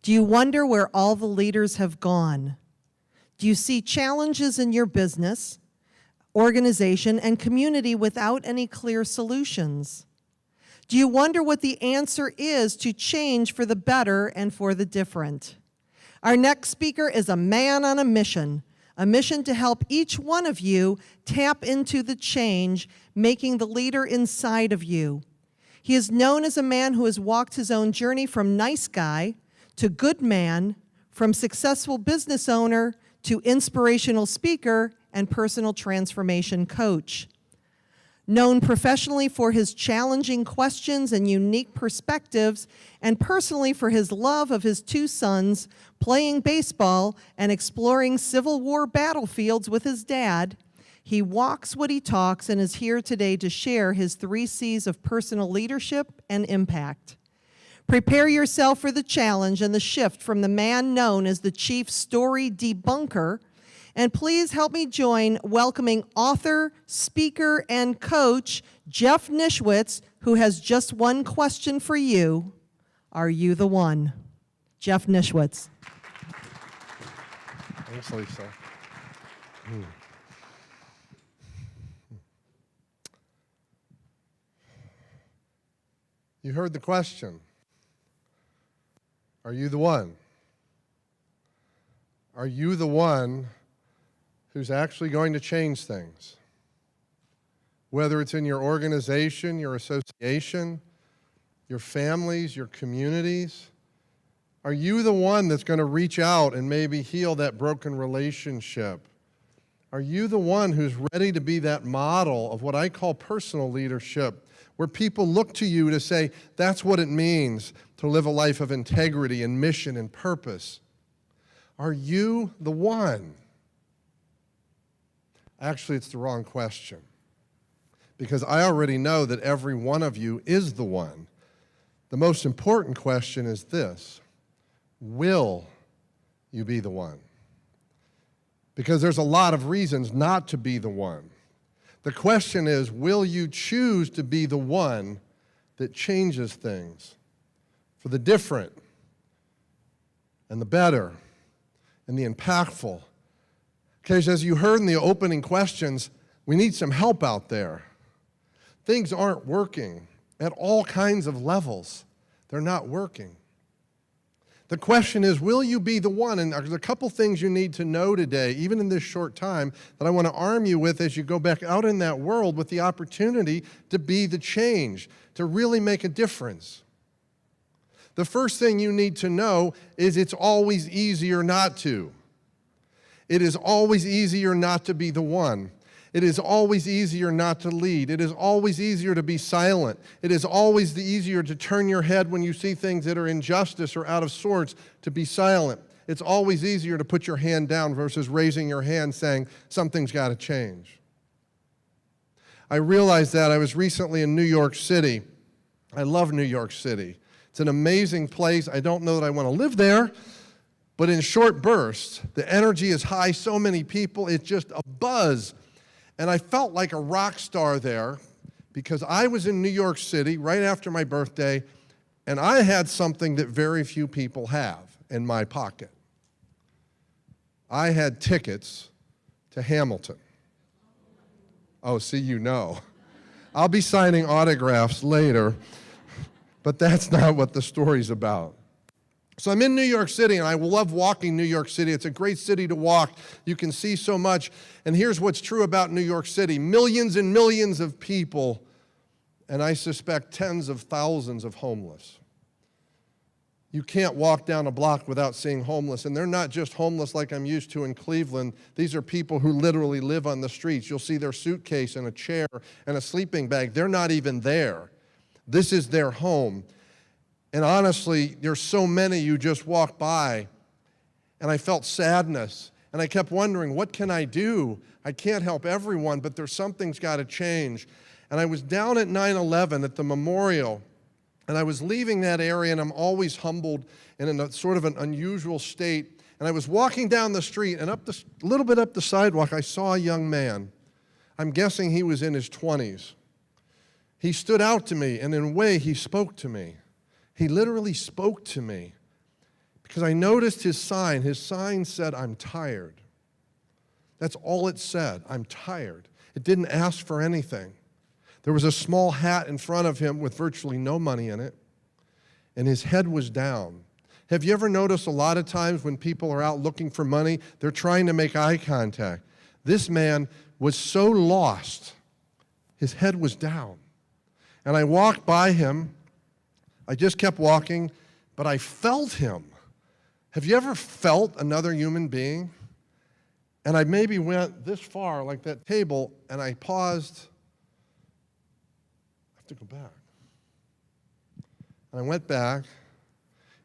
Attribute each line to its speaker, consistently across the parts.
Speaker 1: Do you wonder where all the leaders have gone? Do you see challenges in your business, organization, and community without any clear solutions? Do you wonder what the answer is to change for the better and for the different? Our next speaker is a man on a mission to help each one of you tap into the change, making the leader inside of you. He is known as a man who has walked his own journey from nice guy to good man, from successful business owner to inspirational speaker and personal transformation coach. Known professionally for his challenging questions and unique perspectives, and personally for his love of his two sons, playing baseball and exploring Civil War battlefields with his dad, he walks what he talks and is here today to share his 3 C's of personal leadership and impact. Prepare yourself for the challenge and the shift from the man known as the chief story debunker. And please help me join welcoming author, speaker, and coach, Jeff Nischwitz, who has just one question for you. Are you the one? Jeff Nischwitz.
Speaker 2: Thanks, Lisa. You heard the question. Are you the one? Are you the one who's actually going to change things? Whether it's in your organization, your association, your families, your communities, are you the one that's going to reach out and maybe heal that broken relationship? Are you the one who's ready to be that model of what I call personal leadership, where people look to you to say, that's what it means to live a life of integrity and mission and purpose? Are you the one? Actually, it's the wrong question, because I already know that every one of you is the one. The most important question is this: will you be the one? Because there's a lot of reasons not to be the one. The question is, will you choose to be the one that changes things for the different and the better and the impactful? Because as you heard in the opening questions, we need some help out there. Things aren't working at all kinds of levels. They're not working. The question is, will you be the one? And there's a couple things you need to know today, even in this short time, that I want to arm you with as you go back out in that world with the opportunity to be the change, to really make a difference. The first thing you need to know is it's always easier not to. It is always easier not to be the one. It is always easier not to lead. It is always easier to be silent. It is always easier to turn your head when you see things that are injustice or out of sorts, to be silent. It's always easier to put your hand down versus raising your hand saying, something's got to change. I realized that. I was recently in New York City. I love New York City. It's an amazing place. I don't know that I want to live there, but in short bursts, the energy is high, so many people, it's just a buzz. And I felt like a rock star there because I was in New York City right after my birthday, and I had something that very few people have in my pocket. I had tickets to Hamilton. Oh, see, you know. I'll be signing autographs later, but that's not what the story's about. So I'm in New York City, and I love walking New York City. It's a great city to walk. You can see so much. And here's what's true about New York City. Millions and millions of people, and I suspect tens of thousands of homeless. You can't walk down a block without seeing homeless. And they're not just homeless like I'm used to in Cleveland. These are people who literally live on the streets. You'll see their suitcase and a chair and a sleeping bag. They're not even there. This is their home. And honestly, there's so many you just walk by, and I felt sadness. And I kept wondering, what can I do? I can't help everyone, but something's got to change. And I was down at 9/11 at the memorial, and I was leaving that area, and I'm always humbled and in a sort of an unusual state. And I was walking down the street, and a little bit up the sidewalk, I saw a young man. I'm guessing he was in his 20s. He stood out to me, and in a way, he spoke to me. He literally spoke to me because I noticed his sign. His sign said, "I'm tired." That's all it said, "I'm tired." It didn't ask for anything. There was a small hat in front of him with virtually no money in it, and his head was down. Have you ever noticed a lot of times when people are out looking for money, they're trying to make eye contact? This man was so lost, his head was down. And I walked by him. I just kept walking, but I felt him. Have you ever felt another human being? And I maybe went this far, like that table, and I paused. I have to go back. And I went back,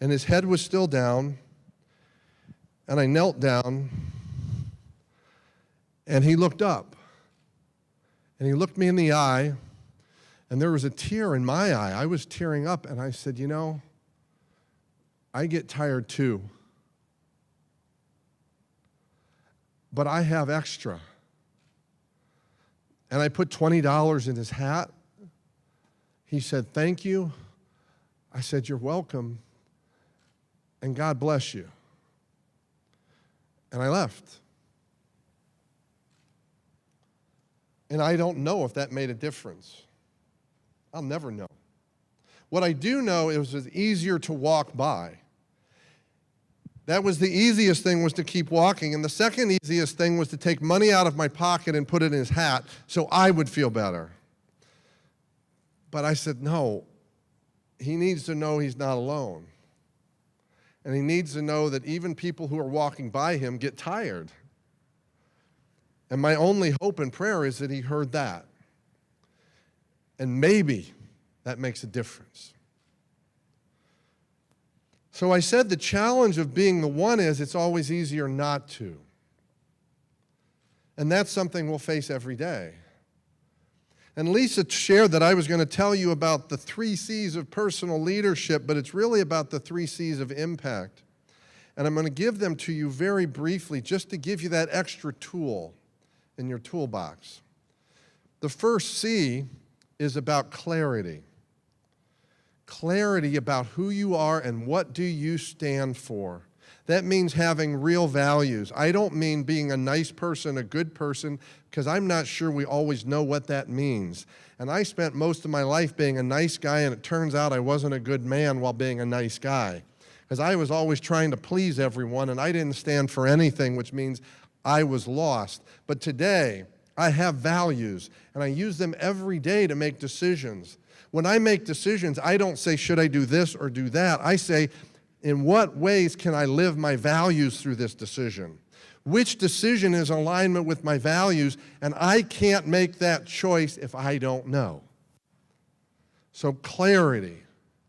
Speaker 2: and his head was still down, and I knelt down, and he looked up, and he looked me in the eye, and there was a tear in my eye. I was tearing up, and I said, "You know, I get tired too, but I have extra." And I put $20 in his hat. He said, "Thank you." I said, "You're welcome, and God bless you." And I left. And I don't know if that made a difference. I'll never know. What I do know is it was easier to walk by. That was the easiest thing, was to keep walking. And the second easiest thing was to take money out of my pocket and put it in his hat so I would feel better. But I said, no, he needs to know he's not alone. And he needs to know that even people who are walking by him get tired. And my only hope and prayer is that he heard that. And maybe that makes a difference. So I said the challenge of being the one is it's always easier not to. And that's something we'll face every day. And Lisa shared that I was going to tell you about the 3 C's of personal leadership, but it's really about the 3 C's of impact. And I'm going to give them to you very briefly just to give you that extra tool in your toolbox. The first C is about clarity. Clarity about who you are and what do you stand for. That means having real values. I don't mean being a nice person, a good person, because I'm not sure we always know what that means. And I spent most of my life being a nice guy, and it turns out I wasn't a good man while being a nice guy. Because I was always trying to please everyone, and I didn't stand for anything, which means I was lost. But today, I have values, and I use them every day to make decisions. When I make decisions, I don't say, should I do this or do that? I say, in what ways can I live my values through this decision? Which decision is in alignment with my values? And I can't make that choice if I don't know. So clarity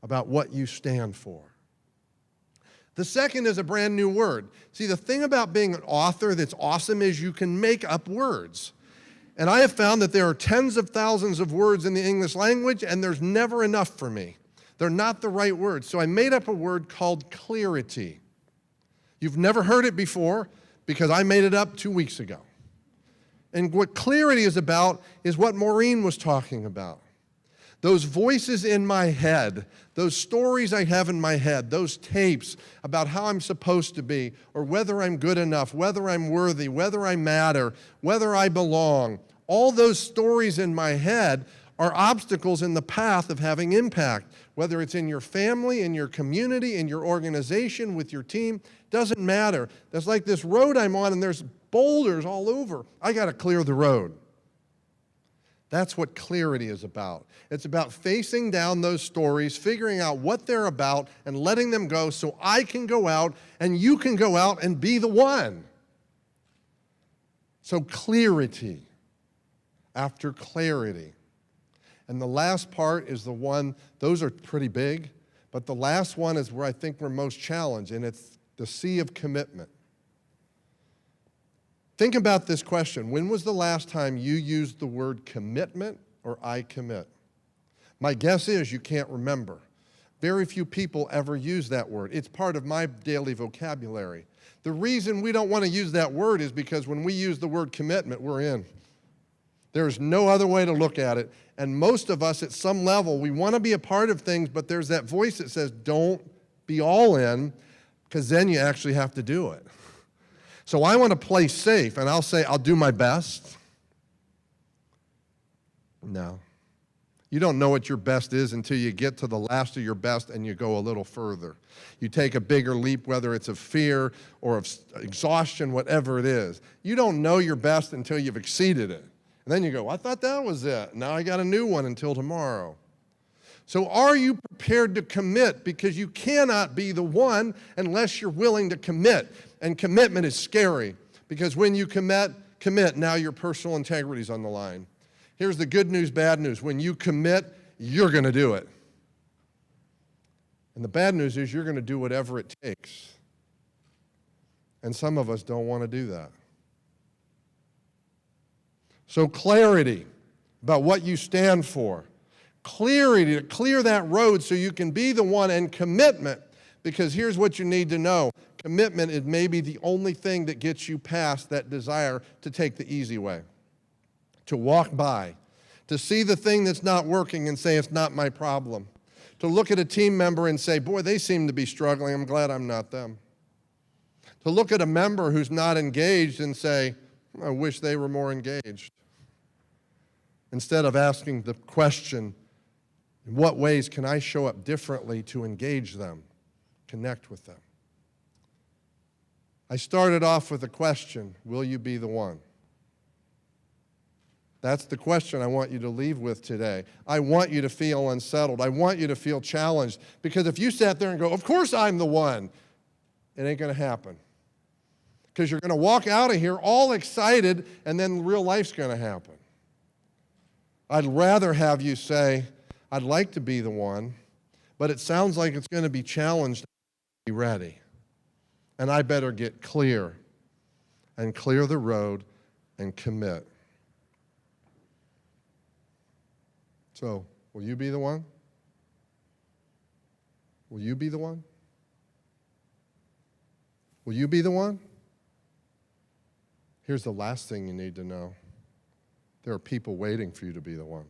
Speaker 2: about what you stand for. The second is a brand new word. See, the thing about being an author that's awesome is you can make up words. And I have found that there are tens of thousands of words in the English language, and there's never enough for me. They're not the right words. So I made up a word called clarity. You've never heard it before because I made it up 2 weeks ago. And what clarity is about is what Maureen was talking about. Those voices in my head, those stories I have in my head, those tapes about how I'm supposed to be, or whether I'm good enough, whether I'm worthy, whether I matter, whether I belong, all those stories in my head are obstacles in the path of having impact. Whether it's in your family, in your community, in your organization, with your team, doesn't matter. There's like this road I'm on and there's boulders all over. I got to clear the road. That's what clarity is about. It's about facing down those stories, figuring out what they're about, and letting them go so I can go out and you can go out and be the one. So clarity after clarity. And the last part is the one, those are pretty big, but the last one is where I think we're most challenged, and it's the C of commitment. Think about this question. When was the last time you used the word commitment or I commit? My guess is you can't remember. Very few people ever use that word. It's part of my daily vocabulary. The reason we don't want to use that word is because when we use the word commitment, we're in. There's no other way to look at it. And most of us at some level, we want to be a part of things, but there's that voice that says, don't be all in, because then you actually have to do it. So I want to play safe, and I'll say, I'll do my best. No. You don't know what your best is until you get to the last of your best and you go a little further. You take a bigger leap, whether it's of fear or of exhaustion, whatever it is. You don't know your best until you've exceeded it. And then you go, I thought that was it. Now I got a new one until tomorrow. So are you prepared to commit? Because you cannot be the one unless you're willing to commit. And commitment is scary, because when you commit, now your personal integrity is on the line. Here's the good news, bad news. When you commit, you're going to do it. And the bad news is you're going to do whatever it takes. And some of us don't want to do that. So clarity about what you stand for. Clarity to clear that road so you can be the one, and commitment, because here's what you need to know. Commitment is maybe the only thing that gets you past that desire to take the easy way, to walk by, to see the thing that's not working and say, it's not my problem, to look at a team member and say, boy, they seem to be struggling, I'm glad I'm not them, to look at a member who's not engaged and say, I wish they were more engaged, instead of asking the question, in what ways can I show up differently to engage them, connect with them? I started off with a question, will you be the one? That's the question I want you to leave with today. I want you to feel unsettled. I want you to feel challenged, because if you sat there and go, of course I'm the one, it ain't going to happen. Because you're going to walk out of here all excited, and then real life's going to happen. I'd rather have you say, I'd like to be the one, but it sounds like it's going to be challenged. Be ready. And I better get clear and clear the road and commit. So, will you be the one? Will you be the one? Will you be the one? Here's the last thing you need to know. There are people waiting for you to be the one.